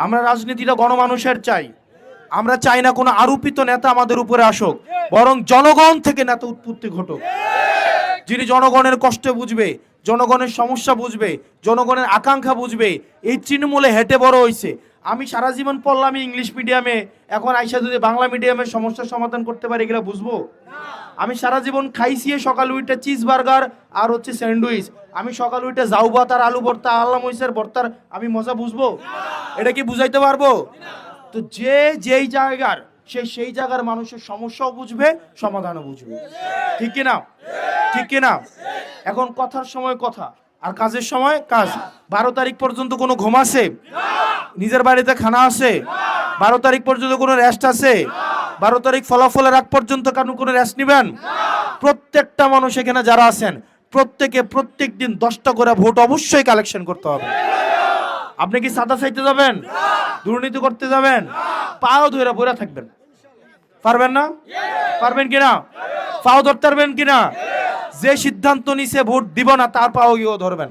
আমরা রাজনীতিটা গণমানুষের চাই। আমরা চাই না কোনো আরোপিত নেতা আমাদের উপরে আসুক, বরং জনগণ থেকে নেতা উৎপত্তি ঘটুক, যিনি জনগণের কষ্ট বুঝবে, জনগণের সমস্যা বুঝবে, জনগণের আকাঙ্ক্ষা বুঝবে। এই তৃণমূলে হেঁটে বড় হয়েছে। আমি সারা জীবন পড়লাম ইংলিশ মিডিয়ামে, এখন আইসা যদি বাংলা মিডিয়ামের সমস্যার সমাধান করতে পারি এগুলো বুঝবো? আমি সারা জীবন খাইছি সকাল উইটা চিজ বার্গার আর হচ্ছে স্যান্ডউইচ, আমি সকাল উইটা জাউ ভাত আর আলু ভর্তা আল্লাহ মহিষের ভর্তার আমি মজা বুঝবো? এটা কি বুঝাইতে পারবো? তো যে যেই জায়গার সেই জায়গার মানুষের সমস্যাও বুঝবে, সমাধানও বুঝবে। ঠিক কিনা? ঠিক কিনা? এখন কথার সময় কথা আর কাজের সময় কাজ। 12 তারিখ পর্যন্ত কোনো ঘুম আছে? নিজের বাড়িতে খানা আছে? 12 তারিখ পর্যন্ত কোনো রেস্ট আছে? 12 তারিখ ফলাফলের আগ পর্যন্ত কোনো রেস্ট নিবেন? প্রত্যেকটা মানুষ এখানে যারা আছেন প্রত্যেকে প্রত্যেক দিন 10টা করে ভোট অবশ্যই কালেকশন করতে হবে। আপনি কি সাদা চাইতে যাবেন? দুর্নীতি করতে যাবেন? পাও ধরে বইরা থাকবেন? পারবেন না? পারবেন কিনা? পাও ধরতে পারবেন কিনা? যে সিদ্ধান্ত নিছে ভোট দিব না তার পাও গিয়েও ধরবেন।